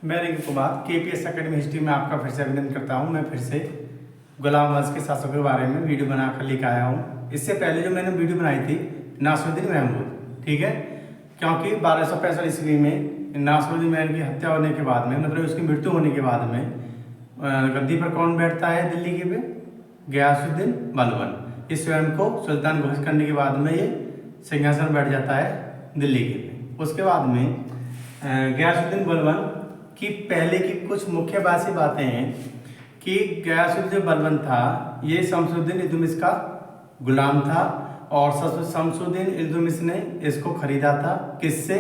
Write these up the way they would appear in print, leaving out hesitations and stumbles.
मैं Rinku Kumar KPS academy history में आपका फिर से अभिनंदन करता हूं। मैं फिर से गुलाम वंश के शासकों के बारे में वीडियो बनाकर लेकर आया हूं। इससे पहले जो मैंने वीडियो बनाई थी नासिरुद्दीन महमूद, ठीक है, क्योंकि 1265 ईस्वी में नासिरुद्दीन महमूद की हत्या होने के बाद में, मतलब उसकी मृत्यु होने के बाद में गद्दी पर कौन बैठता है दिल्ली के पे? गयासुद्दीन बलबन। इस स्वयं को सुल्तान घोषित करने के बाद में ये सिंहासन बैठ जाता है दिल्ली के पे। उसके बाद में गयासुद्दीन बलबन की पहले की कुछ मुख्य बातें हैं कि गयासुद्दीन बलबन था, ये शमसुद्दीन इल्तुतमिश का गुलाम था और शमसुद्दीन इल्तुतमिश ने इसको खरीदा था। किससे?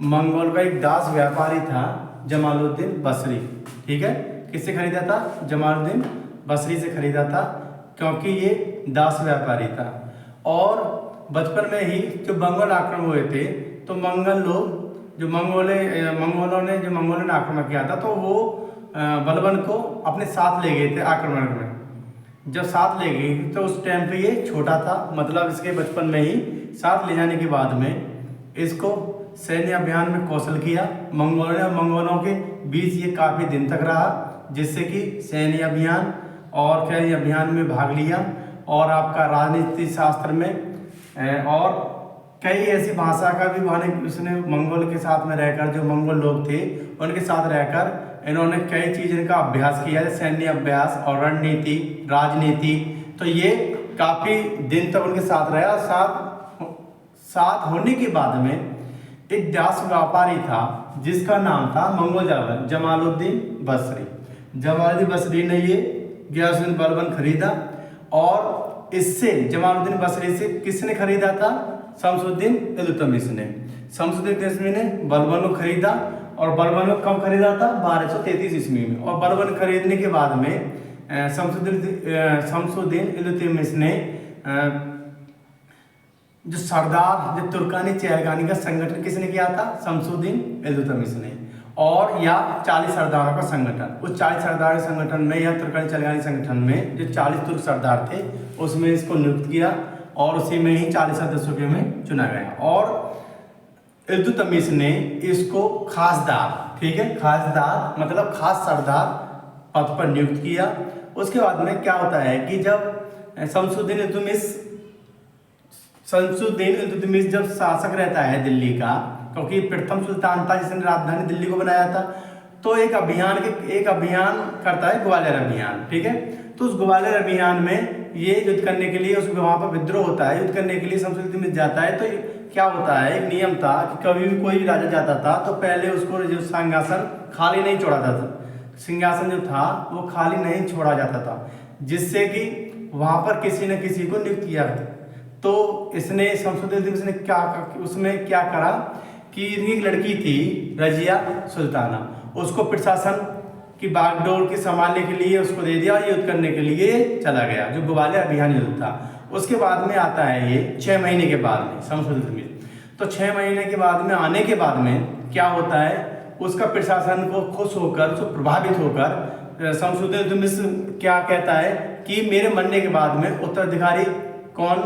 मंगोल का एक दास व्यापारी था जमालुद्दीन बसरी, ठीक है। किससे खरीदा था? जमालुद्दीन बसरी से खरीदा था, क्योंकि ये दास व्यापारी था। और बचपन में ही जो मंगोल आक्रमण हुए थे तो मंगोलों ने आक्रमण किया था, तो वो बलबन को अपने साथ ले गए थे आक्रमण में। जब साथ ले गए तो उस टाइम पे ये छोटा था, मतलब इसके बचपन में ही साथ ले जाने के बाद में इसको सैन्य अभियान में कौशल किया मंगोलों के बीच। ये काफ़ी दिन तक रहा, जिससे कि सैन्य अभियान और सैन्य अभियान में भाग लिया और आपका राजनीति शास्त्र में और कई ऐसी भाषा का भी उसने मंगोल के साथ में रहकर, जो मंगोल लोग थे उनके साथ रहकर इन्होंने कई चीज़ इनका अभ्यास किया, सैन्य अभ्यास और रणनीति, राजनीति। तो ये काफ़ी दिन तक उनके साथ रहा। साथ होने के बाद में एक दास व्यापारी था जिसका नाम था मंगोल जमालुद्दीन बसरी। जमालुद्दीन बसरी ने ये गयासुद्दीन बलबन खरीदा और इससे जमालुद्दीन बसरी से किसने खरीदा था? शमसुद्दीन इल्तुतमिश ने। शमसुद्दीन इल्तुतमिश ने बलबन को खरीदा और बलबन को कब खरीदा था? 1233 ईस्वी में। और बलबन खरीदने के बाद में शमसुद्दीन इल्तुतमिश ने जो सरदार, जो तुर्कानी चहलगानी का संगठन किसने किया था? शमसुद्दीन इल्तुतमिश ने। और या 40 सरदारों का संगठन, उस 40 सरदार के संगठन में या तुर्कानी चहलगानी संगठन में जो 40 तुर्क सरदार थे उसमें इसको नियुक्त किया और उसी में ही 40 सदस्यों में चुना गया। और इल्तुतमिश ने इसको खासदार, ठीक है, खासदार मतलब खास सरदार पद पर नियुक्त किया। उसके बाद में क्या होता है कि जब शमसुद्दीन इल्तुतमिश जब शासक रहता है दिल्ली का, क्योंकि प्रथम सुल्तान था जिसने राजधानी दिल्ली को बनाया था, तो एक अभियान करता है, ग्वालियर अभियान, ठीक है। तो उस ग्वालियर अभियान में ये युद्ध करने के लिए, उसमें वहाँ पर विद्रोह होता है, युद्ध करने के लिए शमसुद्दीन जाता है। तो क्या होता है, एक नियम था कि कभी भी कोई भी राजा जाता था तो पहले उसको जो सिंहासन खाली नहीं छोड़ा था, सिंहासन जो था वो खाली नहीं छोड़ा जाता था, जिससे कि वहाँ पर किसी न किसी को नियुक्त किया। तो इसने शमसुद्दीन ने उसमें क्या करा कि इनकी एक लड़की थी रजिया सुल्ताना, उसको प्रशासन की बागडोर की संभालने के लिए उसको दे दिया और युद्ध करने के लिए चला गया, जो ग्वालियर अभियान युद्ध था। उसके बाद में आता है ये 6 महीने के बाद में शमसुद्दीन। तो 6 महीने के बाद में आने के बाद में क्या होता है, उसका प्रशासन को खुश होकर, उसको प्रभावित होकर शमसुद्दीन क्या कहता है कि मेरे मरने के बाद में उत्तराधिकारी कौन?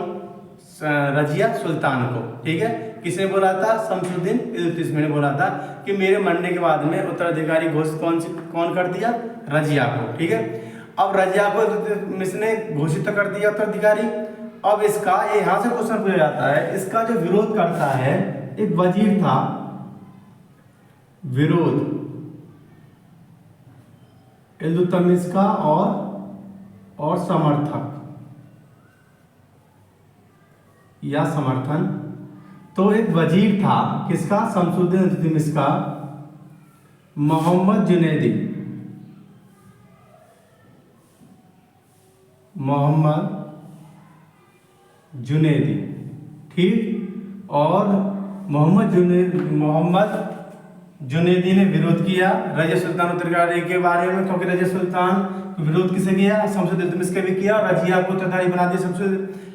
रजिया सुल्तान को, ठीक है। किसने बोला था? शमसुद्दीन इल्तुतमिश ने बोला था कि मेरे मरने के बाद में उत्तराधिकारी घोषित कौन कर दिया? रजिया को, ठीक है। अब रजिया को इल्तुतमिश ने घोषित कर दिया उत्तराधिकारी। अब इसका यहाँ से क्वेश्चन पूछा जाता है, इसका जो विरोध करता है एक वजीर था, विरोध इल्तुतमिश का और समर्थक या समर्थन। तो एक वजीर था किसका? शमसुद्दीन इल्तुतमिश का, मोहम्मद जुनैदी, ठीक। और मोहम्मद जुनैदी ने विरोध किया रजिया सुल्तान उत्तराधिकारी के बारे में, क्योंकि रजिया सुल्तान विरोध किसे किया? शमसुद्दीन इल्तुतमिश के भी किया और रजिया को उत्तराधिकारी बना दिया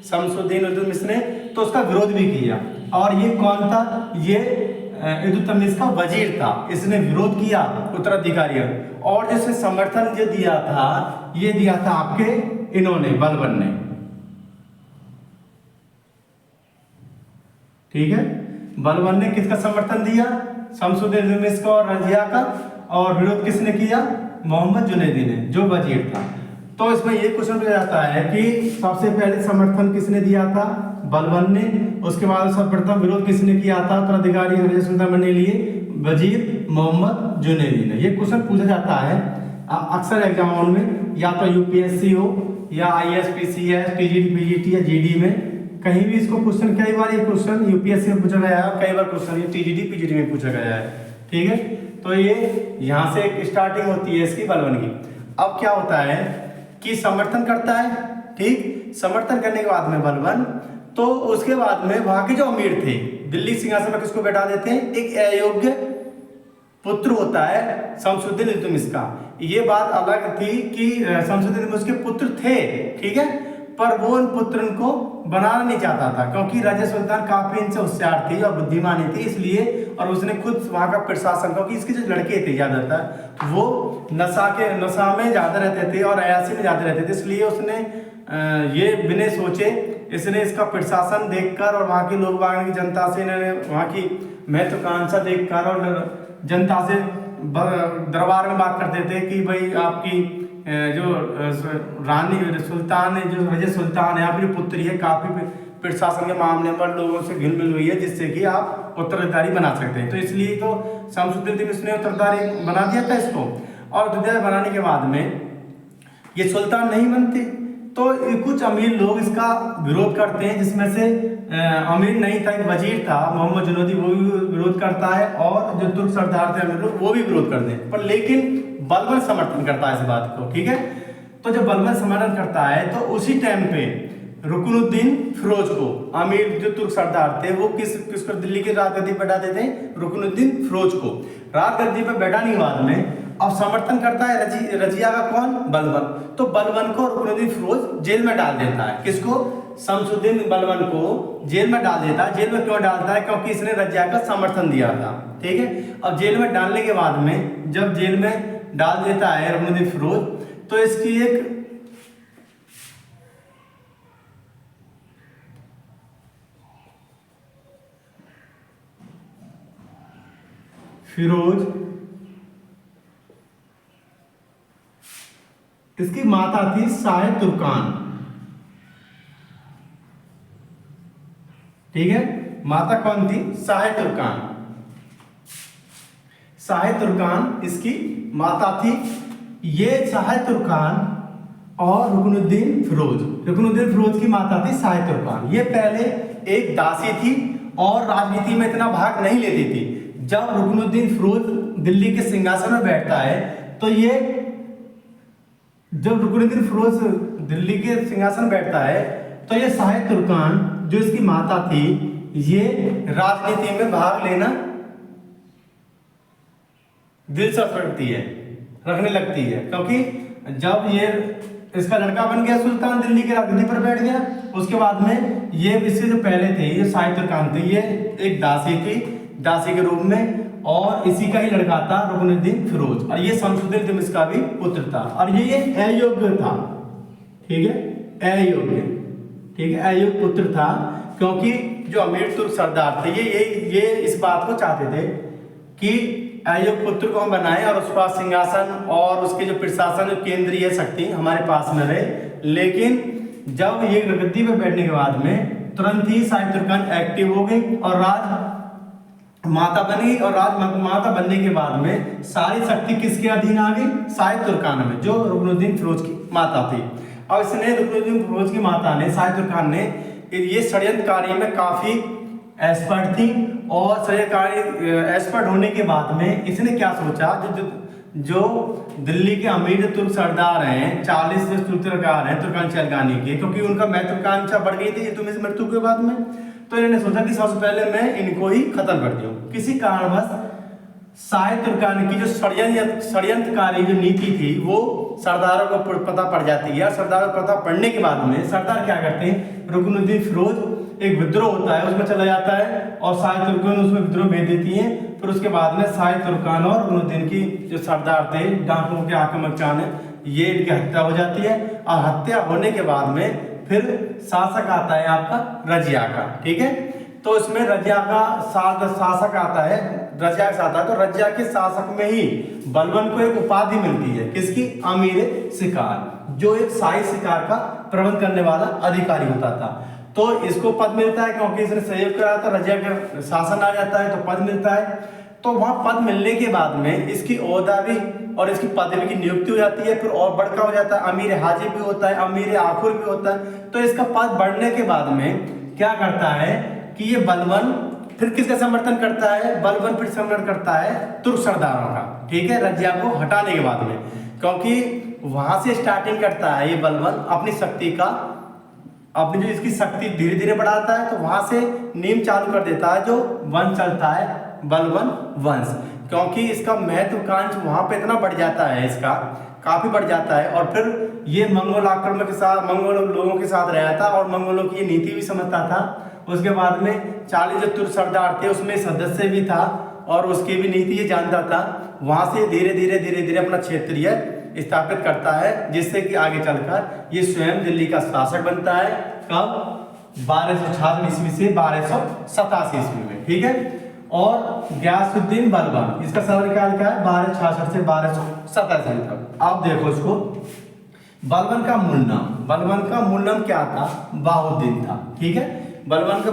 शमसुद्दीन इल्तुतमिश ने, तो उसका विरोध भी किया। और ये कौन था? ये इल्तुतमिश का वजीर था, इसने विरोध किया उत्तराधिकारी। और जिसने समर्थन जो दिया था, ये दिया था आपके इन्होंने, बलबन ने, ठीक है। बलबन ने किसका समर्थन दिया? शमसुद्दीन इल्तुतमिश का और रजिया का। और विरोध किसने किया? मोहम्मद जुनैदी ने, जो वजीर था। तो इसमें ये क्वेश्चन पूछा जाता है कि सबसे पहले समर्थन किसने दिया था? बलबन ने। उसके बाद सर्वप्रथम विरोध किसने किया था उत्तराधिकारी रजिया सुल्तान बनने के लिए? वजीर मोहम्मद जुनैदी ने। ये क्वेश्चन पूछा जाता है अक्सर एग्जामों में, या तो यूपीएससी हो या आईएएस, टीजीडी, पीजीटी या जीडी में, कहीं भी इसको क्वेश्चन, कई बार ये क्वेश्चन यूपीएससी में पूछा गया है, कई बार क्वेश्चन ये टीजीडी, पीजीडी में पूछा गया है। ठीक है, तो ये यहाँ से एक स्टार्टिंग होती है इसकी बलबन की। अब क्या होता है कि समर्थन करता है, ठीक, समर्थन करने के बाद में बलबन, तो उसके बाद में वहां के जो अमीर थे दिल्ली सिंहासन में किसको बैठा देते हैं? एक अयोग्य पुत्र होता है शमसुद्दीन इल्तुतमिश का। ये बात अलग थी कि शमसुद्दीन इल्तुतमिश के पुत्र थे, ठीक है, पर वो उन पुत्र को बनाना नहीं चाहता था, क्योंकि रजिया सुल्तान काफी इनसे होशियार थी और बुद्धिमानी थी, इसलिए, और उसने खुद वहां का प्रशासन, क्योंकि इसके जो लड़के थे ज्यादातर वो नशा में ज्यादा रहते थे और अयासी में ज्यादा रहते थे, इसलिए उसने ये बिना सोचे इसने इसका प्रशासन देखकर और वहाँ के लोग, वहाँ की जनता से, इन्होंने वहाँ की महत्वाकांक्षा देखकर और जनता से दरबार में बात करते थे कि भाई आपकी जो रानी सुल्तान, जो रजिया सुल्तान है, आपकी पुत्री है, काफी प्रशासन के मामले पर लोगों से घुल मिल हुई है, जिससे कि आप उत्तराधिकारी बना सकते हैं। तो इसलिए तो शमसुद्दीन इल्तुतमिश ने उत्तराधिकारी बना दिया था इसको। और उत्तराधिकारी बनाने के बाद में ये सुल्तान नहीं बनते, तो कुछ अमीर लोग इसका विरोध करते हैं, जिसमें से अमीर नहीं था, एक वजीर था मोहम्मद जुनैदी, वो भी विरोध करता है, और जो तुर्क सरदार थे अमीर लोग वो भी विरोध करते हैं, पर लेकिन बलबन समर्थन करता है इस बात को। ठीक है, तो जब बलबन समर्थन करता है तो उसी टाइम पे रुकनुद्दीन फिरोज को, अमीर जो तुर्क सरदार थे, वो किसको दिल्ली की राज गद्दी पे बैठा देते हैं? रुकनुद्दीन फिरोज को राज गद्दी पे बैठाने के बाद में अब समर्थन करता है रजिया का कौन? बलबन। तो बलबन को रुकनुद्दीन फिरोज जेल में डाल देता है। किसको? शमसुद्दीन बलबन को जेल में डाल देता है। जेल में क्यों डालता है? क्योंकि इसने रजिया का समर्थन दिया था। ठीक है, अब जेल में डालने के बाद में, जब जेल में डाल देता है रुकनुद्दीन फिरोज, तो इसकी एक फिरोज, इसकी माता थी शाह तुर्कान। ठीक है, माता कौन थी? शाह तुर्कान। शाह तुर्कान इसकी माता थी। ये शाह तुर्कान और रुकनुद्दीन फिरोज की माता थी शाह तुर्कान। ये पहले एक दासी थी और राजनीति में इतना भाग नहीं लेती थी। जब रुकनुद्दीन फिरोज दिल्ली के सिंहासन में बैठता है, तो ये, जब रुकनुद्दीन फिरोज दिल्ली के सिंहासन बैठता है, तो ये शाह तुर्कान जो इसकी माता थी, ये राजनीति में भाग लेना दिलचस्पी रखने लगती है, क्योंकि जब ये इसका लड़का बन गया सुल्तान, दिल्ली के राजगद्दी पर बैठ गया, उसके बाद में ये इससे जो पहले थे, ये शाह तुर्कान थे, ये एक दासी थी, दासी के रूप में, और इसी का ही लड़का था रुकनुद्दीन फिरोज, और ये शमसुद्दीन इल्तुतमिश का भी पुत्र था, और ये अयोग्य था। ठीक है, अयोग्य, ठीक है, अयोग्य पुत्र था, क्योंकि जो अमीर तुर्क सरदार थे ये इस बात को चाहते थे कि अयोग्य पुत्र को हम बनाएं और उसका सिंहासन और उसके जो प्रशासन, केंद्रीय शक्ति हमारे पास में रहे। लेकिन जब ये गद्दी पे बैठने के बाद में तुरंत ही शाह तुर्कान एक्टिव हो गई और राज माता बनी, और राजमाता बनने के बाद में सारी शक्ति किसके अधीन आ गई? शाह तुर्कान में, जो रुकनुद्दीन फिरोज की माता थी। और इसने, रुकनुद्दीन फिरोज की माता ने, शाह तुर्कान ने, ये षड्यंत्र कार्य में काफी एक्सपर्ट थी, और षड्यंत्र एक्सपर्ट होने के बाद में इसने क्या सोचा, जो दिल्ली के अमीर तुर्क सरदार हैं, 40 जो तुर्ककार हैं तुर्कान चलगानी के, क्योंकि उनका महत्वाकांक्षा बढ़ गई थी इल्तुतमिश की मृत्यु के बाद में, तो इन्होंने सोचा कि सबसे पहले मैं इनको ही खत्म कर दूं। किसी कारणवश शाह तुर्कान की जो षड्यंत्रकारी जो नीति थी, वो सरदारों को पता पड़ जाती है। सरदारों को पता पड़ने के बाद में सरदार क्या करते हैं, रुकनुद्दीन फिरोज एक विद्रोह होता है उसमें चला जाता है, और शाह तुर्कान उसमें विद्रोह भेज देती है। फिर उसके बाद में शाह तुर्कान और रुकनुद्दीन की जो सरदार थे, डाकुओं के आक्रमण चाने, ये इनकी हत्या हो जाती है, और हत्या होने के बाद में फिर शासक आता है आपका रजिया का। ठीक है, तो इसमें रजिया का शासक आता है रजिया के साथ आया, तो रजिया के शासक में ही बलबन को एक उपाधि मिलती है, किसकी? अमीर शिकार, जो एक शाही शिकार का प्रबंध करने वाला अधिकारी होता था। तो इसको पद मिलता है क्योंकि इसने सहयोग कराया था, रजिया का शासन आ जाता है तो पद मिलता है। तो वहां पद मिलने के बाद में इसकी ओहदा भी और इसकी पदवी की नियुक्ति हो जाती है, फिर और बड़का हो जाता है, अमीर हाजी भी होता है, अमीर आखुर भी होता है। तो इसका पद बढ़ने के बाद में क्या करता है कि ये बलबन फिर किसका समर्थन करता है? बलबन फिर समर्थन करता है तुर्क सरदारों का, ठीक है, रजिया को हटाने के बाद में, क्योंकि वहां से स्टार्टिंग करता है ये बलबन अपनी शक्ति का, अपनी जो इसकी शक्ति धीरे धीरे बढ़ाता है, तो वहां से नींव चालू कर देता है जो वंश चलता है बलबन वंश, क्योंकि इसका महत्वाकांक्ष वहां पे इतना बढ़ जाता है, इसका काफी बढ़ जाता है। और फिर ये मंगोल आक्रमण के साथ, मंगोल लोगों के साथ रहा था और मंगोलों की नीति भी समझता था। उसके बाद में 40 जो तुर्क सरदार थे उसमें सदस्य भी था और उसकी भी नीति ये जानता था। वहां से धीरे धीरे अपना क्षेत्रीय स्थापित करता है, जिससे कि आगे चलकर ये स्वयं दिल्ली का शासक बनता है। कब? 1266 ईस्वी से 1287 ईस्वी में, ठीक है। और गयासुद्दीन बलबन, इसका कार्यकाल क्या है? 1266 से 1287 तक। आप देखो इसको, बलबन का मूल नाम क्या था? बाहुद्दीन था, ठीक है। बलबन का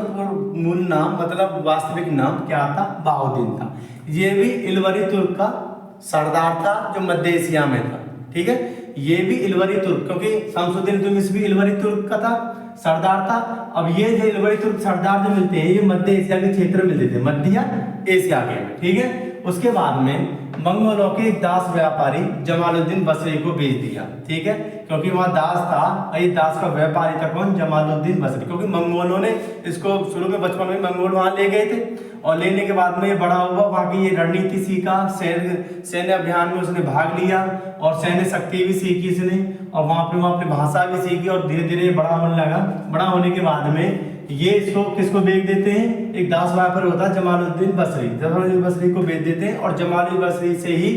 मूल नाम मतलब वास्तविक नाम क्या था? बाहुद्दीन था। ये भी इलवरी तुर्क का सरदार था जो मध्य एशिया में था, ठीक है। ये भी इलवरी तुर्क, क्योंकि शमसुद्दीन इल्तुतमिश भी इलवरी तुर्क का था, सरदार था। अब ये जो इलवरी तुर्क सरदार जो मिलते हैं ये मध्य एशिया के क्षेत्र में मिलते थे, मध्य एशिया के, ठीक है। उसके बाद में मंगोलों के एक दास व्यापारी जमालुद्दीन बसरी को बेच दिया, ठीक है, क्योंकि वहां दास था। ये दास का व्यापारी था कौन? जमालुद्दीन बसरी, क्योंकि मंगोलों ने इसको शुरू में बचपन में मंगोल वहां ले गए थे और लेने के बाद में ये बड़ा हुआ, वहां की ये रणनीति सीखा, सैन्य अभियान में उसने भाग लिया और सैन्य शक्ति भी सीखी इसने, और वहां पे वो अपनी भाषा भी सीखी और धीरे धीरे बड़ा होने लगा। बड़ा होने के बाद में ये इसको किसको बेच देते हैं? एक दास व्यापारी होता है जमालुद्दीन बसरी को बेच देते हैं। और जमालुद्दीन बसरी से ही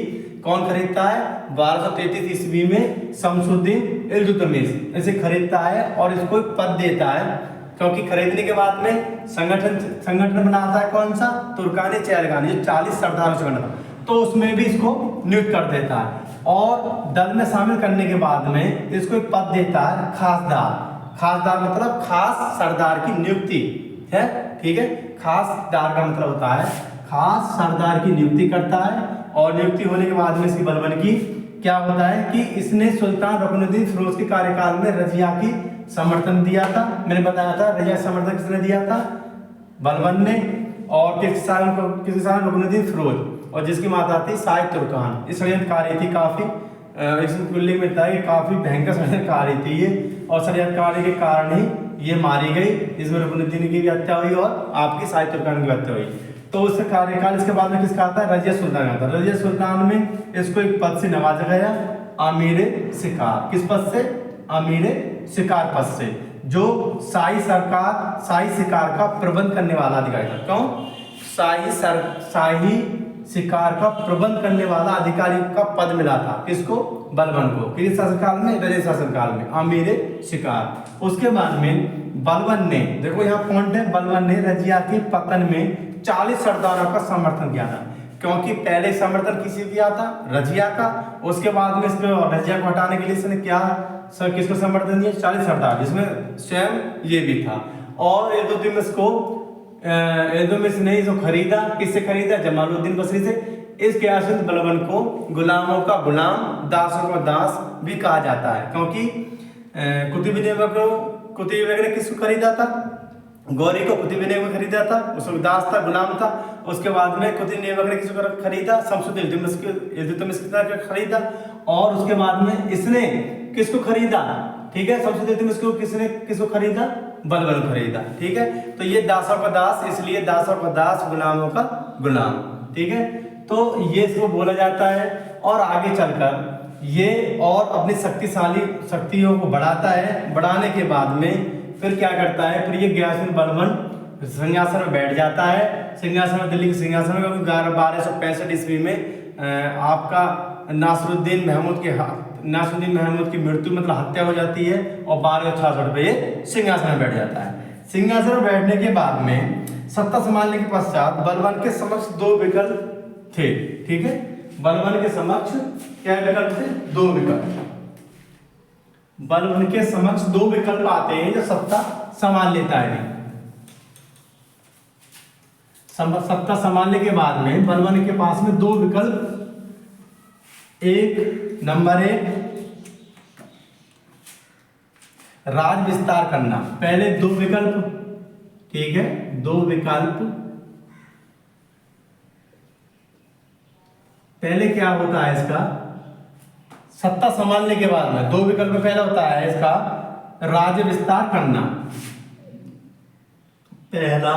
कौन खरीदता है? 1233 ईस्वी में शमसुद्दीन इल्तुतमिश इसे खरीदता है और इसको एक पद देता है, क्योंकि खरीदने के बाद में संगठन बनाता है कौन सा? तुर्कानी चैलगानी, जो 40 सरदारों से बना था, तो उसमें भी इसको नियुक्त कर देता है और दल में शामिल करने के बाद में इसको एक पद देता है खासदार। खासदार मतलब खास सरदार की नियुक्ति है, ठीक है। खासदार का मतलब होता है खास सरदार की नियुक्ति करता है, और नियुक्ति होने के बाद में इसकी बलबन की क्या होता है कि इसने सुल्तान रुकनुद्दीन फिरोज के कार्यकाल में रजिया की समर्थन दिया था। मैंने बताया था रजिया समर्थन किसने दिया था? बलबन ने। और किसके साथ? रुकनुद्दीन फिरोज, और जिसकी माता थी साहिब तुर्कान। इस षड्यंत्रकारी थी काफी, इसमें उल्लेख मिलता है कि काफी भयंकर षड्यंत्रकारी थी ये, और षड्यंत्रकारी के कारण ही ये मारी गई। इसमें रुकनुद्दीन की भी हत्या हुई और आपकी साहिब तुर्कान की हत्या हुई। तो उसका कार्यकाल इसके बाद में किसका आता है? रजिया सुल्तान आता है। रजिया सुल्तान में इसको एक पद से नवाजा गया, अमीर शिकार। किस पद से? अमीर शिकार पद से, जो शाही शिकार का प्रबंध करने वाला अधिकारी था। क्यों? शाही शिकार का प्रबंध करने वाला अधिकारी का पद मिला था किसको? बलबन को। किस शासनकाल में? रजिया शासनकाल में, अमीर शिकार। उसके बाद में बलबन ने, देखो यहाँ पॉइंट है, बलबन ने रजिया के पतन में 40 सरदारों का समर्थन किया था, क्योंकि पहले समर्थन किसी किया था? रजिया का। उसके बाद में इसमें रजिया को हटाने के लिए इसने क्या किसको समर्थन दिया? 40 सरदार, जिसमें स्वयं ये भी था। और इल्तुतमिश ने इसको खरीदा। किससे खरीदा? जमालुद्दीन बसरी से। इस गयासुद्दीन बलबन को गुलामों का गुलाम, दासों का दास भी कहा जाता है, क्योंकि कुतुब ने किसको खरीदा था? गौरी को कुतुब ने खरीदा था, उसको दास था, गुलाम था। उसके बाद में कुतुब ने किसको खरीदा? शमसुद्दीन इल्तुतमिश को खरीदा। और उसके बाद में इसने किसको खरीदा? ठीक है, शमसुद्दीन इल्तुतमिश को किसको खरीदा? बलबन खरीदा, ठीक है। तो ये दासों का दास, इसलिए दासों का दास, गुलामों का गुलाम, ठीक है। तो ये इसको बोला जाता है। और आगे चलकर ये और अपनी शक्तियों को बढ़ाता है। बढ़ाने के बाद में फिर क्या करता है? फिर ये गयासुद्दीन बलबन सिंहासन में बैठ जाता है, सिंहासन में, दिल्ली के सिंहासन में, क्योंकि 1265 ईस्वी में आपका नासिरुद्दीन महमूद की मृत्यु मतलब हत्या हो जाती है, और 1266 पे ये सिंहासन में बैठ जाता है। सिंहासन में बैठने के बाद में सत्ता संभालने के पश्चात बलबन के समक्ष दो विकल्प थे, ठीक है। बलबन के समक्ष क्या विकल्प थे? दो विकल्प। बलबन के समक्ष दो विकल्प आते हैं जब सत्ता संभाल लेता है। सत्ता संभालने के बाद में बलबन के पास में दो विकल्प, एक नंबर एक राज विस्तार करना। पहले दो विकल्प, ठीक है, दो विकल्प। पहले क्या होता है इसका? सत्ता संभालने के बाद में दो विकल्प में पहला होता है इसका राज्य विस्तार करना। पहला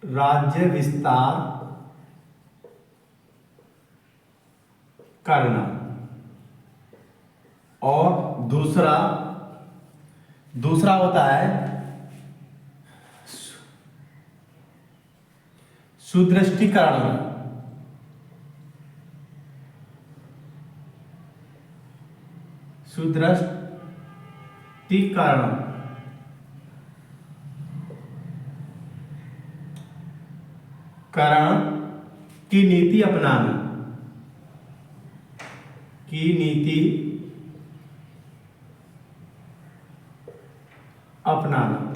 राज्य विस्तार करना और दूसरा होता है सुदृष्टिकरण। सुदृष्टिकरण की नीति अपनाना, की नीति अपनाना।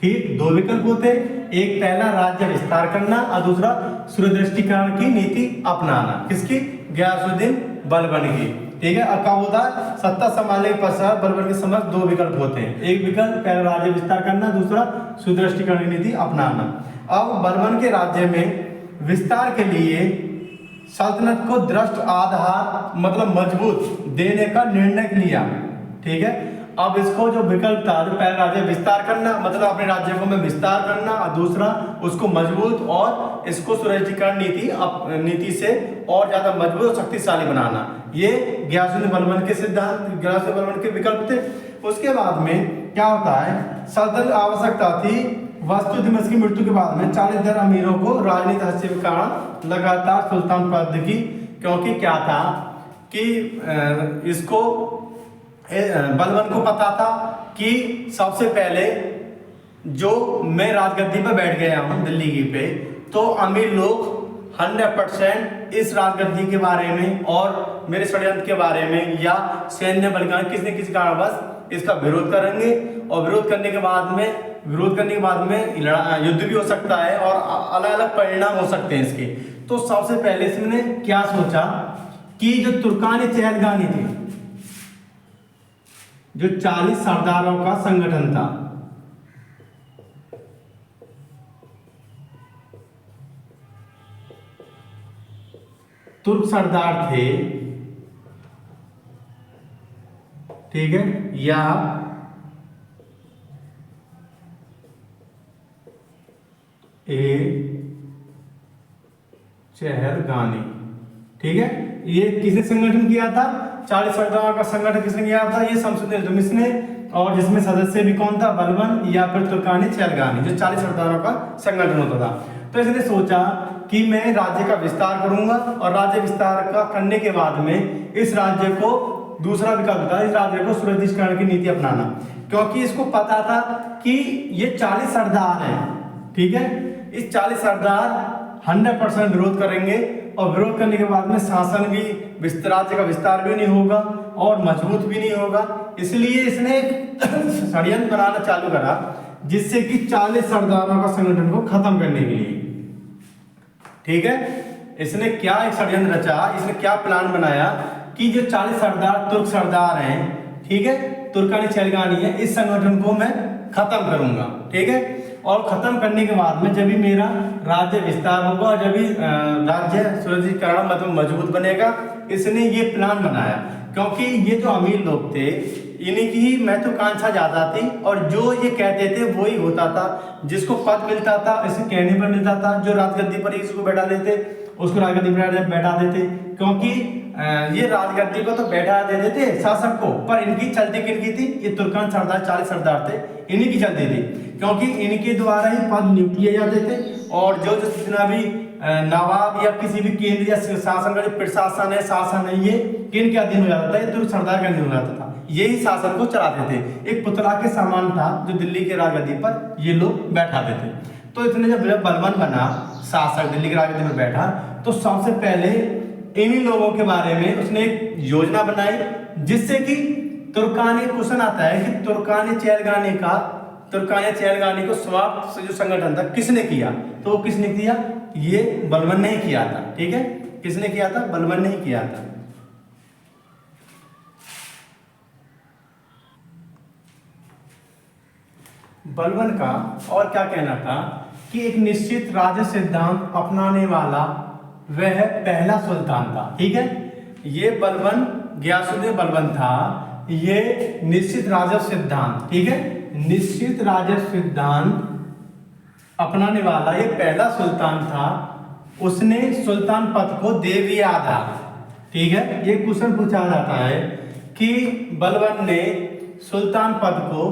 ठीक, दो विकल्प होते, एक पहला राज्य विस्तार करना और दूसरा सुदृष्टिकरण की नीति अपनाना। किसकी? गयासुद्दीन बलबन की। ठीक है। अब क्या होता है? सत्ता संभालने के पश्चात बलबन के समक्ष दो विकल्प होते हैं, एक विकल्प पहला राज्य विस्तार करना, दूसरा सुदृष्टिकरण की नीति अपनाना। अब बलबन के राज्य में विस्तार के लिए सल्तनत को दृढ़ आधार मतलब मजबूत देने का निर्णय लिया। ठीक है। अब इसको जो विकल्प था, जो पहला राज्य विस्तार करना मतलब अपने राज्य को में विस्तार करना और दूसरा उसको मजबूत और इसको सुदृढ़ीकरण नीति से और ज्यादा मजबूत और शक्तिशाली बनाना, ये गयासुद्दीन बलबन के सिद्धांत, गयासुद्दीन बलबन के विकल्प थे। उसके बाद में क्या होता है? सल्तनत आवश्यकता थी वस्तु दिमश की मृत्यु के बाद में 40 अमीरों को राजनीतिक हस्तक्षेप के कारण लगातार सुल्तान पद की, क्योंकि क्या था कि इसको बलबन को पता था कि सबसे पहले जो मैं राजगद्दी पे बैठ गया हूँ दिल्ली की पे, तो अमीर लोग 100% इस राजगद्दी के बारे में और मेरे षड्यंत्र के बारे में या सैन्य बल का किसी न किसी कारणवश इसका विरोध करेंगे और विरोध करने के बाद में युद्ध भी हो सकता है और अलग अलग परिणाम हो सकते हैं इसके। तो सबसे पहले इसने क्या सोचा कि जो तुर्कानी चहलगानी थी, जो 40 सरदारों का संगठन था, तुर्क सरदार थे, ठीक है, या चहलगानी, ठीक है। ये किसने संगठन किया था? 40 सरदारों का संगठन किसने किया था? ये शमसुद्दीन इल्तुतमिश ने, और जिसमें सदस्य भी कौन था? बलबन या फिर तुर्कानी चहलगानी, जो 40 सरदारों का संगठन होता था। तो इसने सोचा कि मैं राज्य का विस्तार करूंगा और राज्य विस्तार का करने के बाद में इस राज्य को, दूसरा विकल्प था इस राज्य को सुदृढ़ीकरण की नीति अपनाना, क्योंकि इसको पता था कि ये 40 सरदार हैं, ठीक है। इस 40 सरदार 100% विरोध करेंगे और विरोध करने के बाद में शासन भी, राज्य का विस्तार भी नहीं होगा और मजबूत भी नहीं होगा। इसलिए इसने षड्यंत्र बनाना चालू करा जिससे कि 40 सरदारों का संगठन को खत्म करने के लिए, ठीक है। इसने क्या एक षड्यंत्र रचा, इसने क्या प्लान बनाया कि जो 40 सरदार तुर्क सरदार हैं, ठीक है, तुर्कानी चहलगानी है, इस संगठन को मैं खत्म करूंगा, ठीक है। और खत्म करने के बाद में जब भी मेरा राज्य विस्तार होगा और जब भी राज्य सुदृढ़ीकरण मतलब मजबूत बनेगा, इसने ये प्लान बनाया। क्योंकि ये जो अमीर लोग थे इन्हीं की ही महत्वाकांक्षा ज्यादा थी और जो ये कहते थे वही होता था, जिसको पद मिलता था इसे कहने पर मिलता था, जो राजगद्दी पर इसको बैठा देते उसको राजगद्दी पर बैठा देते, क्योंकि ये राजगद्दी को तो बैठा देते थे शासक को, पर इनकी चलती किनकी थी? ये तुर्कान सरदार 40 सरदार थे, इन्हीं की चलती थी, क्योंकि इनके द्वारा ही पद नियुक्त किए जाते थे। और जो जितना भी नवाब या किसी भी केंद्रीय शासन का जो प्रशासन है, शासन है, ये किन के अधीन हो जाता था? ये तुर्क सरदार के अधीन हो जाता था। यही शासन को चलाते थे। एक पुतला के समान था जो दिल्ली के राजगद्दी पर ये लोग बैठाते थे। तो इतने जब बलबन बना शासक दिल्ली की राजगद्दी पर बैठा, तो सबसे पहले इन्हीं लोगों के बारे में उसने एक योजना बनाई, जिससे कि तुर्कानी क्वेश्चन आता है कि तुर्कानी चैलगानी को समाप्त जो संगठन था किसने किया, तो वो किसने किया, ये बलबन ने ही किया था। ठीक है, किसने किया था, बलबन ने ही किया था। बलबन का और क्या कहना था कि एक निश्चित राज्य सिद्धांत अपनाने वाला वह पहला सुल्तान था। ठीक है, ये बलबन गयासुद्दीन बलबन था, ये निश्चित राज्य सिद्धांत, ठीक है, निश्चित राज्य सिद्धांत अपनाने वाला ये पहला सुल्तान था। उसने सुल्तान पद को दे दिया था। ठीक है, ये क्वेश्चन पूछा जाता है कि बलबन ने सुल्तान पद को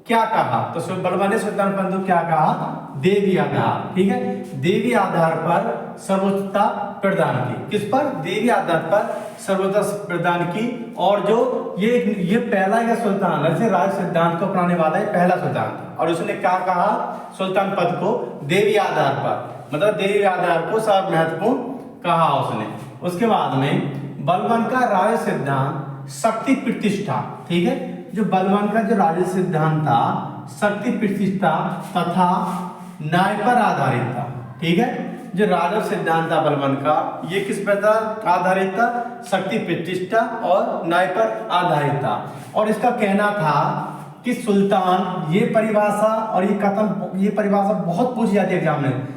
क्या कहा, तो बलबन ने सुल्तान पद को क्या कहा, देवी आधार। ठीक है, देवी आधार पर सर्वोच्चता प्रदान की। किस पर, देवी आधार पर सर्वोच्चता प्रदान की। और जो ये पहला का सुल्तान है, राज सिद्धांत को अपनाने वाला ये पहला सुल्तान था। और उसने क्या कहा, सुल्तान पद को देवी आधार पर, मतलब देवी आधार को सब महत्वपूर्ण कहा उसने। उसके बाद में बलबन का राज सिद्धांत शक्ति प्रतिष्ठा, ठीक है, जो बलबन का जो राज सिद्धांत था शक्ति प्रतिष्ठा तथा न्याय पर आधारित था। ठीक है, जो राजस्व सिद्धांत था बलबन का, ये किस पर था, आधारित था, शक्ति प्रतिष्ठा और न्याय पर आधारित था। और इसका कहना था कि सुल्तान, ये परिभाषा और ये परिभाषा बहुत पूछी जाती है एग्जाम में,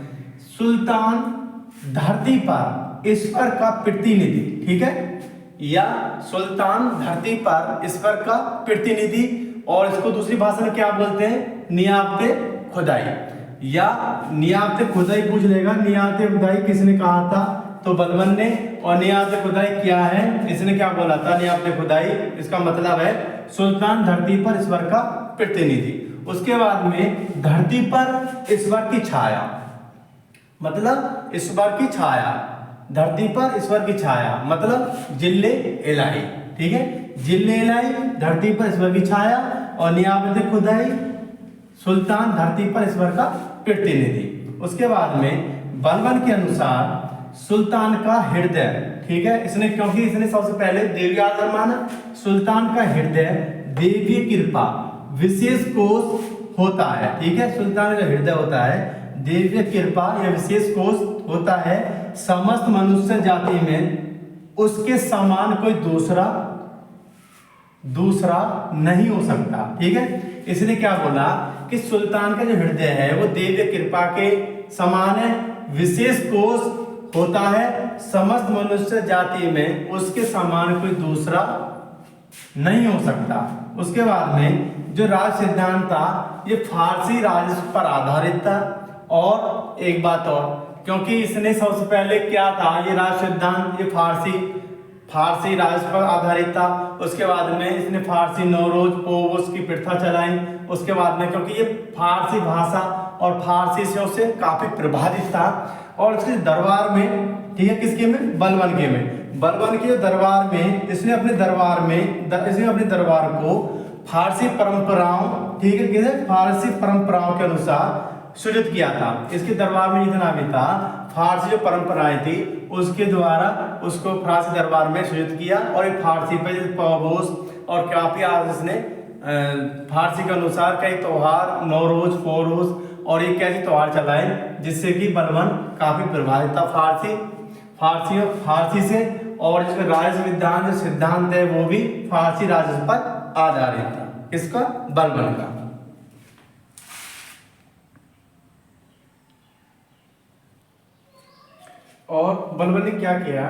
सुल्तान धरती पर ईश्वर का प्रतिनिधि, ठीक है, या सुल्तान धरती पर ईश्वर का प्रतिनिधि। और इसको दूसरी भाषा में क्या बोलते हैं, नियामते खुदाई, या नियामते खुदाई पूछ लेगा। नियामते खुदाई किसने कहा था, तो बलबन ने। और नियामते खुदाई क्या है, इसने क्या बोला था, नियामते खुदाई इसका मतलब है सुल्तान धरती पर ईश्वर का प्रतिनिधि। उसके बाद में धरती पर ईश्वर की छाया, मतलब ईश्वर की छाया, धरती पर ईश्वर की छाया मतलब जिल्ले इलाही। ठीक है, जिल्ले इलाही धरती पर ईश्वर की छाया, और नियामत खुदाई सुल्तान धरती पर ईश्वर का प्रतिनिधि। उसके बाद में बलबन के अनुसार सुल्तान का हृदय, ठीक है, इसने क्योंकि इसने सबसे पहले देवी आधार माना, सुल्तान का हृदय देवी कृपा विशेष कोष होता है। ठीक है, सुल्तान का हृदय होता है देवी कृपा या विशेष कोष होता है। समस्त मनुष्य जाति में उसके समान कोई दूसरा नहीं हो सकता। ठीक है, इसने क्या बोला कि सुल्तान का जो हृदय है वो देवी कृपा के समान है, विशेष कोष होता है, समस्त मनुष्य जाति में उसके समान कोई दूसरा नहीं हो सकता। उसके बाद में जो राज सिद्धांत था ये फारसी राजस्व पर आधारित था। और एक बात और, क्योंकि इसने सबसे पहले क्या था, ये राज सिद्धांत ये फारसी राजस्व पर आधारित था। उसके बाद में इसने फारसी नौरोज पोवोस की प्रथा चलाई। उसके बाद में क्योंकि ये फारसी भाषा और फारसी से काफी प्रभावित था, और इसके दरबार में, ठीक है, किसके में, बलबन के दरबार में इसने अपने दरबार को फारसी परंपराओं, ठीक है, फारसी परंपराओं के अनुसार सृजित किया था। इसके दरबार में जितना भी था फारसी जो परंपराएं थी उसके द्वारा उसको फारसी दरबार में सृजित किया। और एक फारसी पे पवोस और काफी आज इसने फारसी के अनुसार कई त्योहार, नौरोज, फोरोज और एक कैसे त्योहार चलाए, जिससे कि बलबन काफी प्रभावित था फारसी से। और जिसका राजस्व विधान जो सिद्धांत है वो भी फारसी राजस्व पर आधारित था, इसका बलबन का। और बलबन ने क्या किया,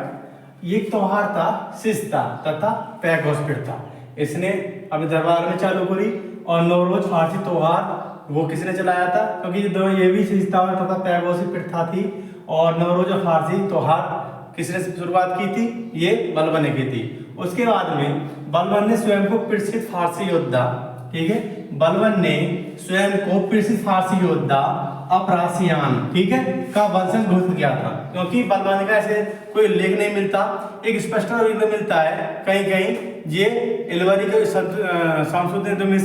ये त्योहार था सिस्ता तथा पैगोस प्रथा, इसने अपने दरबार में चालू करी। और नौरोज फारसी त्योहार वो किसने चलाया था, क्योंकि ये भी सिस्ता तथा पैगोस प्रथा थी। और नौरोज और फारसी त्योहार किसने शुरुआत की थी, ये बलबन ने की थी। उसके बाद में बलबन ने स्वयं को प्रसिद्ध फारसी योद्धा, ठीक है, बलबन ने स्वयं को प्रसिद्ध फारसी योद्धा अपरासियान, ठीक है, का वंशज घोषित किया था। क्योंकि बलबन का ऐसे कोई लेख नहीं मिलता, एक स्पष्ट उल्लेख मिलता है कहीं कहीं ये इलवरी के शमसुद्दीन दुमिश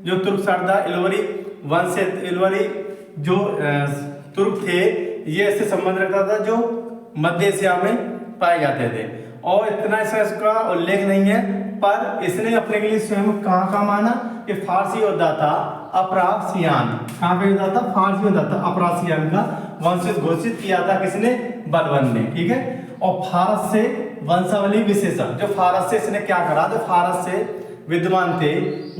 जो तुर्क सरदार इलवरी वंश से इलवरी जो तुर्क थे, ये इससे संबंध रखता था जो मध्य एशिया में पाए जाते थे। और इतना इसका उल्लेख नहीं है, पर इसने अपने के लिए स्वयं कहाँ माना कि फारसी योद्धा था अफरासियान। कहाँ का योद्धा था? फारसी योद्धा था अफरासियान का वंशज घोषित किया था किसने? बलबन ने। ठीक है। और फारस से वंशावली विशेषक, जो फारस से इसने क्या करा, जो फारस से विद्वान थे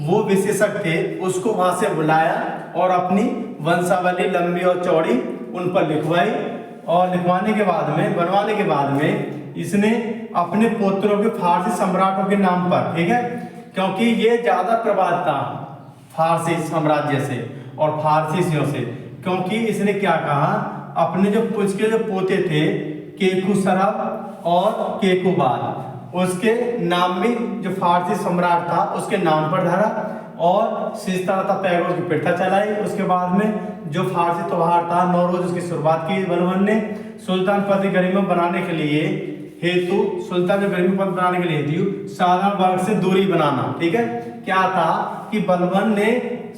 वो विशेषक थे, उसको वहां से बुलाया और अपनी वंशावली लंबी और चौड़ी उन पर लिखवाई। और लिखवाने के बाद में, बनवाने के बाद में इसने अपने पुत्रों के फारसी सम्राटों के नाम पर, ठीक है, क्योंकि ये ज्यादा प्रभावित था फारसी साम्राज्य से और फारसियों से, क्योंकि इसने क्या कहा, अपने जो उसके जो पोते थे केकुसरब और केकुबाद, उसके नाम में जो फारसी सम्राट था उसके नाम पर धरा और सिस्तारा पैगोज की प्रथा चलाई। उसके बाद में जो फारसी त्योहार था नौरोज, उसकी शुरुआत की बलबन ने। सुल्तान पद गरिमा बनाने के लिए हेतु, सुल्तान के गरिमा पद बनाने के लिए हेतु साधारण वर्ग से दूरी बनाना। ठीक है। क्या था कि बलबन ने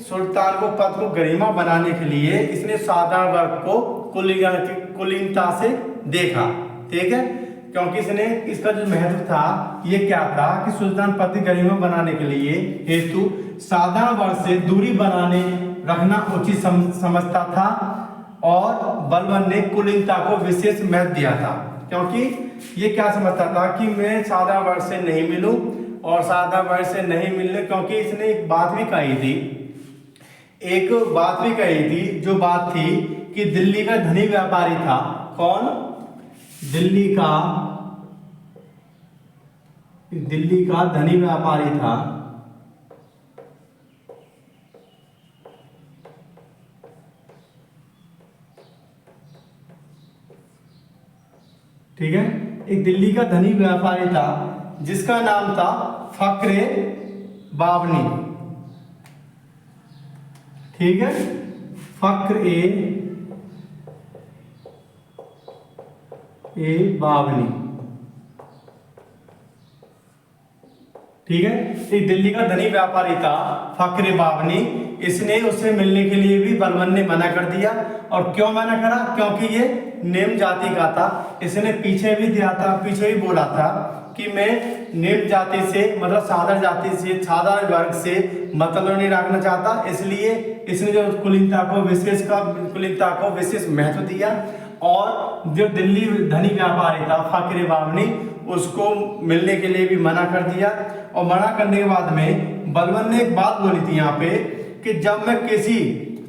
सुल्तान को पद को गरिमा बनाने के लिए इसने साधारण वर्ग को कुलीनता से देखा। ठीक है। क्योंकि इसने इसका जो महत्व था ये क्या था कि सुल्तान पद की गरिमा बनाने के लिए हेतु साधारण वर्ग से दूरी बनाने रखना उचित समझता था और बलबन ने कुलीनता को विशेष महत्व दिया था, क्योंकि ये क्या समझता था कि मैं साधारण वर्ग से नहीं मिलूं और साधारण वर्ग से नहीं मिलने, क्योंकि इसने एक बात भी कही थी, जो बात थी कि दिल्ली का धनी व्यापारी था। कौन? दिल्ली का धनी व्यापारी था, ठीक है, एक दिल्ली का धनी व्यापारी था जिसका नाम था फक्रे बावनी। ठीक है। फक्रे बावनी। ठीक है। एक दिल्ली का धनी व्यापारी था फक्रे बावनी। इसने उससे मिलने के लिए भी बलबन ने मना कर दिया। और क्यों मना करा? क्योंकि ये निम्न जाति का था। इसने पीछे भी बोला था कि मैं निम्न जाति से, मतलब साधारण जाति से, साधारण वर्ग से मतलब नहीं रखना चाहता, इसलिए इसने जो कुलीनता को विशेष महत्व दिया। और जो दिल्ली धनी व्यापारी था फक्रे बावनी, उसको मिलने के लिए भी मना कर दिया। और मना करने के बाद में बलबन ने एक बात बोली थी यहाँ पे कि जब मैं किसी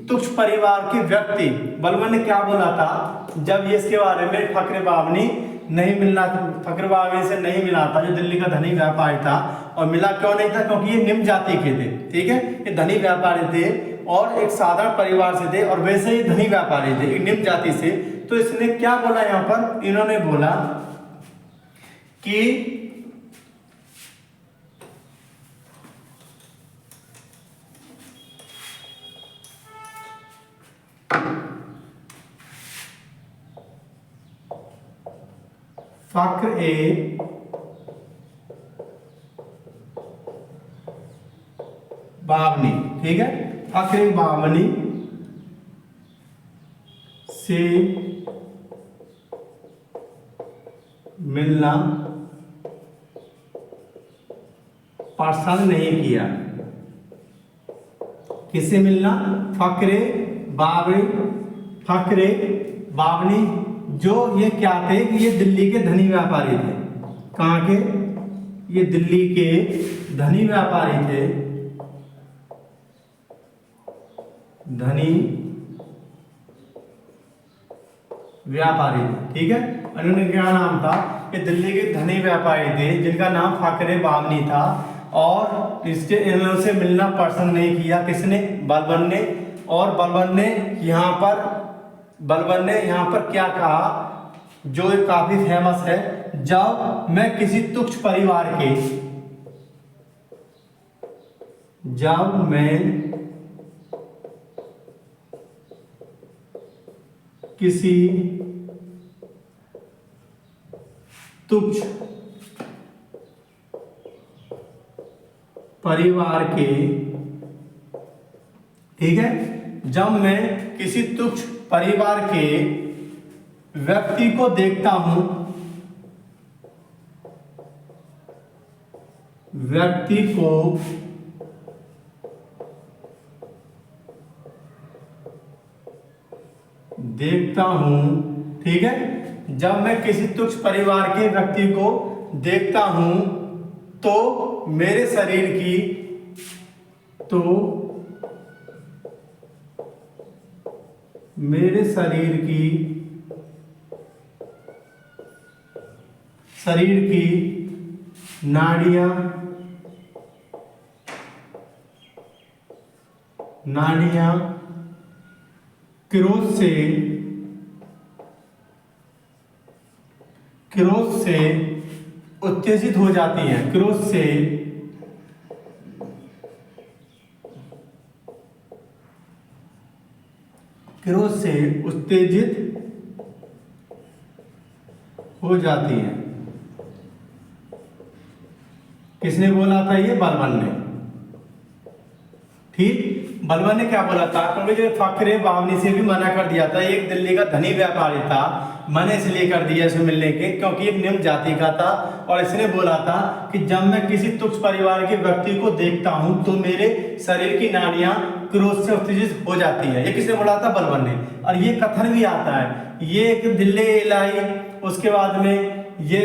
तुच्छ परिवार के व्यक्ति, बलबन ने क्या बोला था, जब ये इसके बारे में फक्रे बावनी से नहीं मिला था, जो दिल्ली का धनी व्यापारी था, और मिला क्यों नहीं था? क्योंकि ये निम्न जाति के थे। ठीक है। ये धनी व्यापारी थे और एक साधारण परिवार से थे, और वैसे ही धनी व्यापारी थे एक निम्न जाति से। तो इसने क्या बोला यहाँ पर? इन्होंने बोला कि फक्रे बावनी, ठीक है, फक्रे बावनी से मिलना पसंद नहीं किया। किससे मिलना? फक्रे बावनी, जो ये क्या थे कि ये दिल्ली के धनी व्यापारी थे। कहाँ के? ये दिल्ली के धनी व्यापारी थे, धनी व्यापारी। ठीक है। उन्होंने क्या नाम था? ये दिल्ली के धनी व्यापारी थे जिनका नाम फक्रे बावनी था। और इनसे मिलना पसंद नहीं किया। किसने? बलबन ने। और बलबन ने यहाँ पर क्या कहा, जो काफी फेमस है, जब मैं किसी तुच्छ परिवार के, जब मैं किसी तुच्छ परिवार के, ठीक है, जब मैं किसी तुच्छ परिवार के व्यक्ति को देखता हूं, व्यक्ति को देखता हूं, ठीक है, जब मैं किसी तुच्छ परिवार के व्यक्ति को देखता हूं तो मेरे शरीर की, तो मेरे शरीर की नाड़ियां क्रोध से उत्तेजित हो जाती हैं, क्रोध से उत्तेजित हो जाती हैं। किसने बोला था ये? बलबन ने। ठीक, बलबन ने क्या बोला था? क्योंकि जो फकरे बावनी से भी मना कर दिया था, एक दिल्ली का धनी व्यापारी था, मैंने इसलिए कर दिया इसे मिलने के क्योंकि एक निम्न जाति का था, और इसने बोला था कि जब मैं किसी तुच्छ परिवार के व्यक्ति को देखता हूं तो मेरे शरीर की नाड़ियां क्रोध से उत्तेजित हो जाती है। ये किसने बोला था? बलबन ने। और ये कथन भी आता है, ये एक दिल्ली लाई, उसके बाद में ये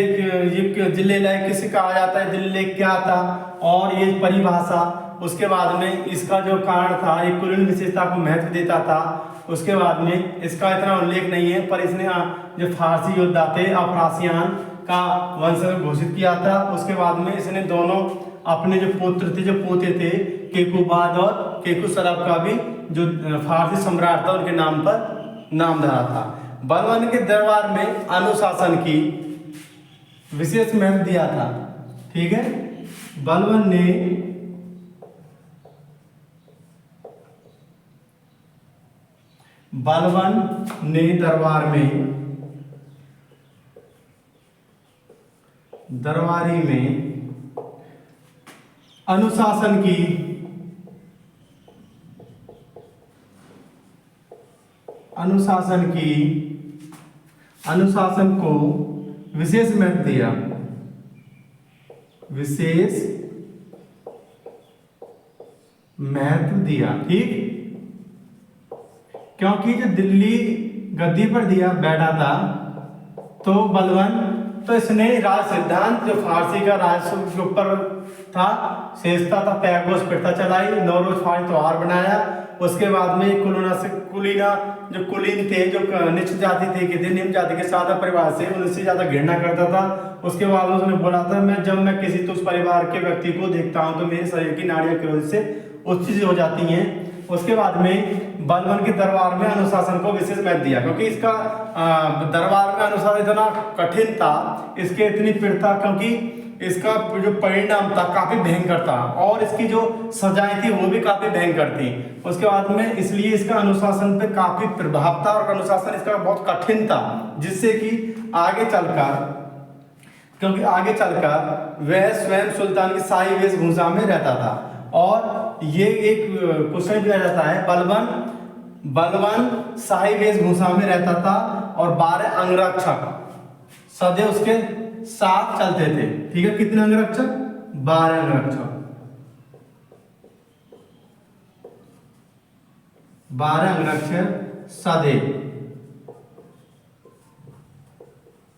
दिल्ली लाई किसे कहा जाता है? दिल्ली क्या था, और ये परिभाषा, उसके बाद में इसका जो कारण था, एक कुलीन विशेषता को महत्व देता था। उसके बाद में इसका इतना उल्लेख नहीं है, पर इसने जो फारसी योद्धा थे अफरासियान का वंशज घोषित किया था। उसके बाद में इसने दोनों अपने जो पुत्र थे, जो पोते थे, केकुबाद और केकुसरब का भी जो फारसी सम्राट था उनके नाम पर नाम धरा था। बलबन के दरबार में अनुशासन की विशेष महत्व दिया था। ठीक है, बलबन ने दरबारी में अनुशासन को विशेष महत्व दिया, ठीक, क्योंकि जो दिल्ली गद्दी पर बैठा था तो बलबन, तो इसने राज सिद्धांत जो फारसी का राजस्व के ऊपर था, शेषता था, पैगोस प्रथा चलाई, नौरोज फारसी त्योहार बनाया। उसके बाद में कुलीन थे, जो निश्चित जाति थे, कि निम्न जाति के सादा परिवार से उनसे ज्यादा घृणा करता था। उसके बाद उसने बोला था, जब मैं किसी तुच्छ परिवार के व्यक्ति को देखता हूं तो मेरे शरीर की नाड़ियां क्रोध से उत्तेजित हो जाती हैं। उसके बाद में बलबन के दरबार में अनुशासन को विशेष महत्व दिया, क्योंकि इसका दरबार में अनुशासन इतना कठिन था, इसके इतनी पीड़ता, क्योंकि इसका जो परिणाम था काफी भयंकर था, और इसकी जो सजाएं थी वो भी काफी भयंकर थी। उसके बाद में इसलिए इसका अनुशासन पे काफी प्रभाव था, और अनुशासन इसका बहुत कठिन था, जिससे कि आगे चलकर वह स्वयं सुल्तान की शाही वेशभूषा में रहता था। और ये एक क्वेश्चन भी आ जाता है, बलबन शाही वेशभूषा में रहता था और 12 अंगरक्षक सदैव उसके साथ चलते थे। ठीक है, कितने अंगरक्षक? 12 अंगरक्षक, 12 अंगरक्षक सदैव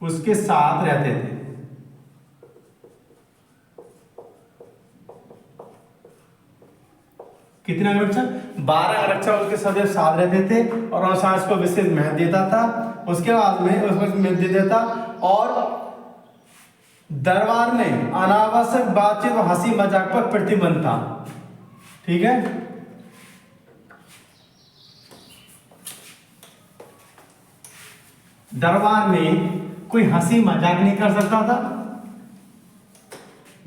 उसके साथ रहते थे। कितने अंगरक्षक? 12 अंगरक्षक उसके सदैव साथ रहते थे, और अनुशासन को विशेष महत्व देता था। उसके बाद में उसको महत्व देता, और दरबार में अनावश्यक बातचीत और हंसी मजाक पर प्रतिबंध था। ठीक है, दरबार में कोई हंसी मजाक नहीं कर सकता था।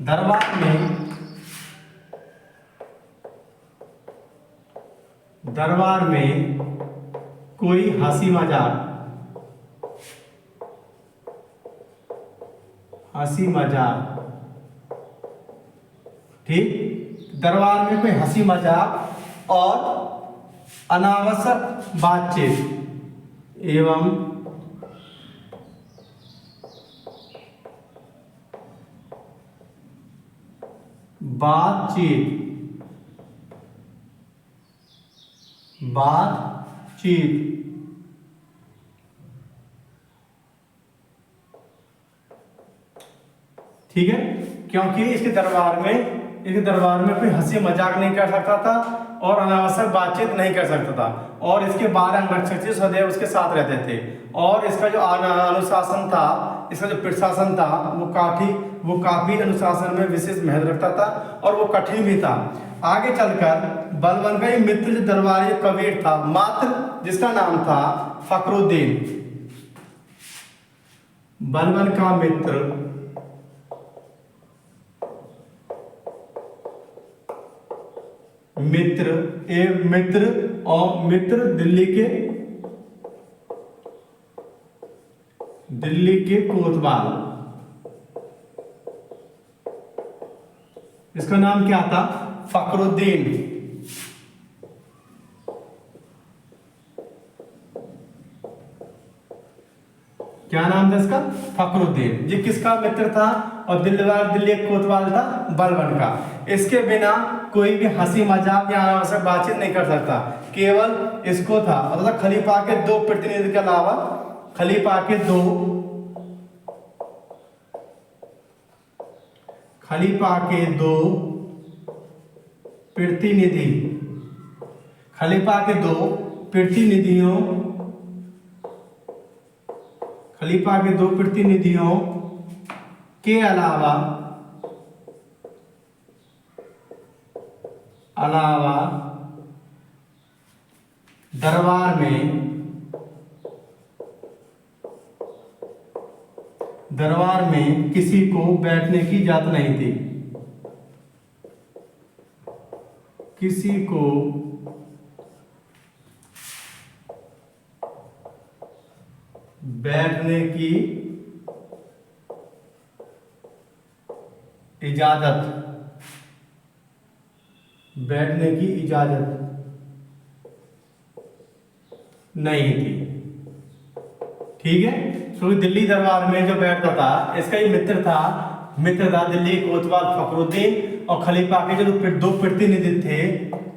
दरबार में कोई हंसी मजाक ठीक दरबार में कोई हंसी मजाक और अनावश्यक बातचीत एवं बातचीत ठीक है, क्योंकि इसके दरबार में कोई हंसी मजाक नहीं कर सकता था और अनावश्यक बातचीत नहीं कर सकता था, और इसके 12 अंगरक्षक सदैव उसके साथ रहते थे। और इसका जो अनुशासन था, इसका जो प्रशासन था, वो काफी अनुशासन में विशेष महत्व रखता था और वो कठिन भी था। आगे चलकर बलबन का एक मित्र जो दरबारी कबीर था मात्र, जिसका नाम था फखरुद्दीन। बलबन का मित्र दिल्ली के कोतवाल, इसका नाम क्या था? फखरुद्दीन। क्या नाम था इसका? फखरुद्दीन। ये किसका मित्र था? और दिल्ली कोतवाल था बलबन का। इसके बिना कोई भी हंसी मजाक या अनावश्यक बातचीत नहीं कर सकता, केवल इसको था। और खलीफा के 2 प्रतिनिधि के अलावा खलीफा के दो प्रतिनिधियों के अलावा दरबार में किसी को बैठने की इजाजत नहीं थी। किसी को बैठने की इजाजत नहीं थी। ठीक है, क्योंकि दिल्ली दरबार में जो बैठता था, इसका ये मित्र था दिल्ली कोतवाल फखरुद्दीन, और खलीफा के जो 2 प्रतिनिधि थे,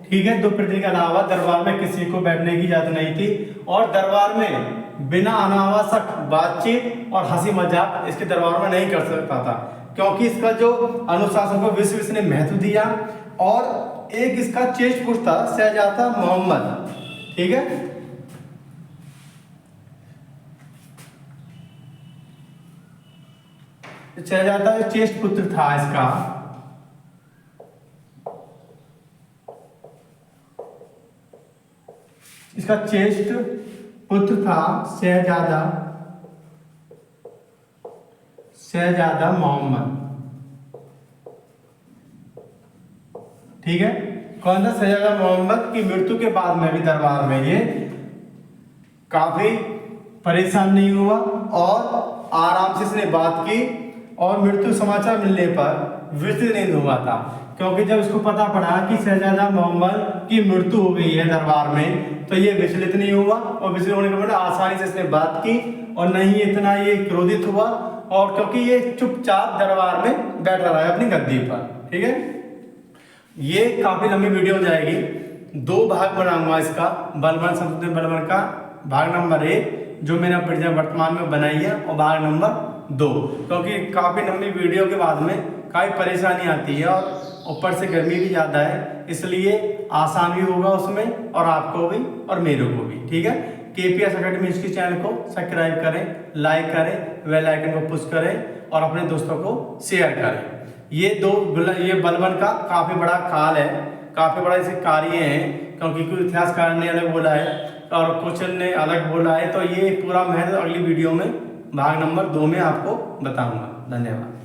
ठीक है, 2 प्रतिनिधि के अलावा दरबार में किसी को बैठने की इजाजत नहीं थी। और दरबार में बिना अनावश्यक बातचीत और हंसी मजाक इसके दरबार में नहीं कर सकता था, क्योंकि इसका जो अनुशासन को विश्व ने महत्व दिया। और एक इसका चेस्ट पुरुष था शहजादा मोहम्मद। ठीक है, शहजादा जो चेस्ट पुत्र था इसका चेस्ट पुत्र था शहजादा मोहम्मद। ठीक है, कौन था? शहजादा मोहम्मद की मृत्यु के बाद में भी दरबार में ये काफी परेशान नहीं हुआ और आराम से इसने बात की, और मृत्यु समाचार मिलने पर विचलित नहीं हुआ था, क्योंकि जब इसको पता पड़ा कि शहजादा मोहम्मद की मृत्यु हो गई है दरबार में, तो ये विचलित नहीं हुआ, और विचलित होने के बाद आसानी से इसने बात की और नहीं इतना ये क्रोधित हुआ, और क्योंकि ये चुपचाप दरबार में बैठा रहा है अपनी गद्दी पर। ठीक है, ये काफी लंबी वीडियो हो जाएगी, 2 भाग बनाऊंगा इसका। बलबन शमसुद्दीन बलबन का भाग नंबर 1 जो मैंने वर्तमान में बनाई है, और भाग नंबर 2, क्योंकि काफी लंबी वीडियो के बाद में काफी परेशानी आती है और ऊपर से गर्मी भी ज्यादा है, इसलिए आसान भी होगा उसमें, और आपको भी और मेरे को भी। ठीक है, KPS अकेडमी इसके चैनल को सब्सक्राइब करें, लाइक करें, बेल आइकन को पुश करें और अपने दोस्तों को शेयर करें। ये बलबन का काफी बड़ा काल है, काफी बड़ा इसे कार्य है, क्योंकि कुछ इतिहासकार ने अलग बोला है और कुछ ने अलग बोला है, तो ये पूरा महत्व अगली वीडियो में भाग नंबर 2 में आपको बताऊंगा। धन्यवाद।